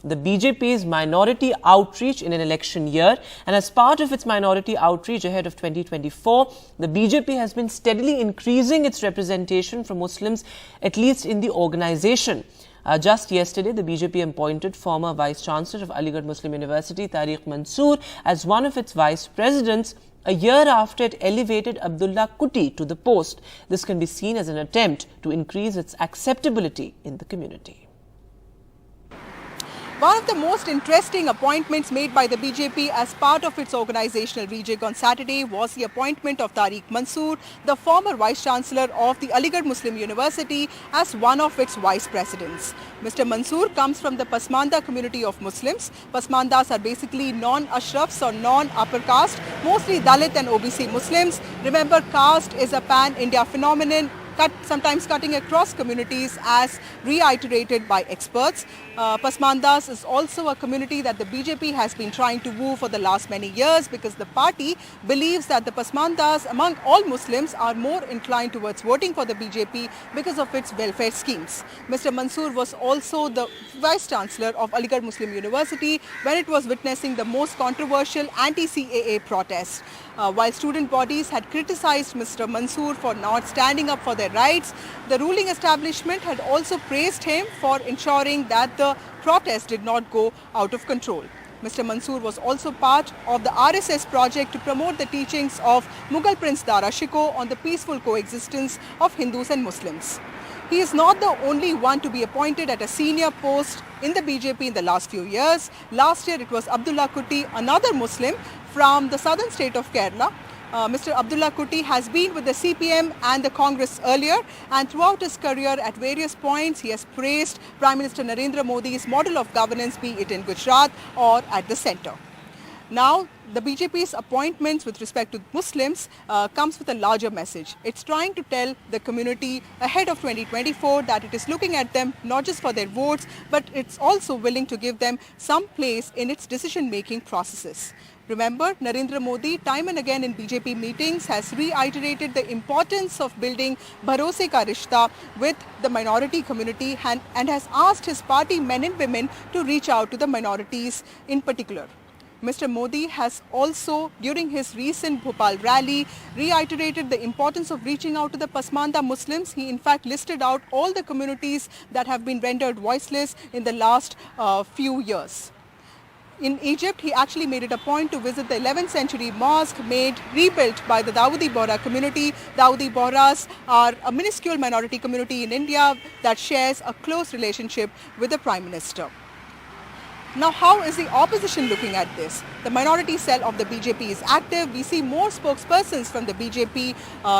the BJP's minority outreach in an election year, and as part of its minority outreach ahead of 2024, the BJP has been steadily increasing its representation for Muslims, at least in the organization. Just yesterday, the BJP appointed former Vice Chancellor of Aligarh Muslim University, Tariq Mansoor, as one of its Vice Presidents, a year after it elevated Abdulla Kutty to the post. This can be seen as an attempt to increase its acceptability in the community. One of the most interesting appointments made by the BJP as part of its organizational rejig on Saturday was the appointment of Tariq Mansoor, the former Vice Chancellor of the Aligarh Muslim University, as one of its Vice Presidents. Mr. Mansoor comes from the Pasmanda community of Muslims. Pasmandas are basically non-ashrafs or non-upper caste, mostly Dalit and OBC Muslims. Remember, caste is a pan-India phenomenon, sometimes cutting across communities, as reiterated by experts. Pasmandas is also a community that the BJP has been trying to woo for the last many years, because the party believes that the Pasmandas among all Muslims are more inclined towards voting for the BJP because of its welfare schemes. Mr. Mansoor was also the Vice Chancellor of Aligarh Muslim University when it was witnessing the most controversial anti-CAA protests. While student bodies had criticized Mr. Mansoor for not standing up for their rights, the ruling establishment had also praised him for ensuring that the protest did not go out of control. Mr. Mansoor was also part of the RSS project to promote the teachings of Mughal Prince Dara Shikoh on the peaceful coexistence of Hindus and Muslims. He is not the only one to be appointed at a senior post in the BJP in the last few years. Last year it was Abdulla Kutty, another Muslim from the southern state of Kerala. Mr. Abdulla Kutty has been with the CPM and the Congress earlier, and throughout his career at various points he has praised Prime Minister Narendra Modi's model of governance, be it in Gujarat or at the centre. Now, the BJP's appointments with respect to Muslims comes with a larger message. It's trying to tell the community ahead of 2024 that it is looking at them not just for their votes, but it's also willing to give them some place in its decision-making processes. Remember, Narendra Modi time and again in BJP meetings has reiterated the importance of building Bharose Ka Rishta with the minority community and has asked his party men and women to reach out to the minorities in particular. Mr. Modi has also, during his recent Bhopal rally, reiterated the importance of reaching out to the Pasmanda Muslims. He in fact listed out all the communities that have been rendered voiceless in the last few years. In Egypt, he actually made it a point to visit the 11th century mosque rebuilt by the Dawoodi Bohra community. Dawoodi Bohras are a minuscule minority community in India that shares a close relationship with the Prime Minister. Now, how is the opposition looking at this? The minority cell of the BJP is active. We see more spokespersons from the BJP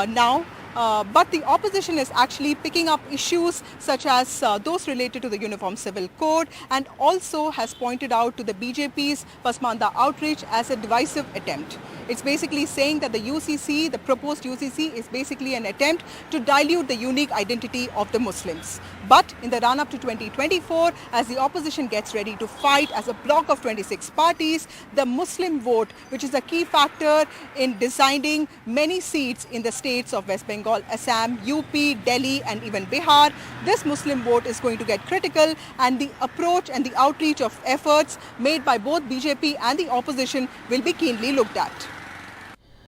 now. But the opposition is actually picking up issues such as those related to the Uniform Civil Code, and also has pointed out to the BJP's Pasmanda outreach as a divisive attempt. It's basically saying that the UCC, the proposed UCC, is basically an attempt to dilute the unique identity of the Muslims. But in the run-up to 2024, as the opposition gets ready to fight as a bloc of 26 parties, the Muslim vote, which is a key factor in deciding many seats in the states of West Bengal, Assam, UP, Delhi and even Bihar, this Muslim vote is going to get critical, and the approach and the outreach of efforts made by both BJP and the opposition will be keenly looked at.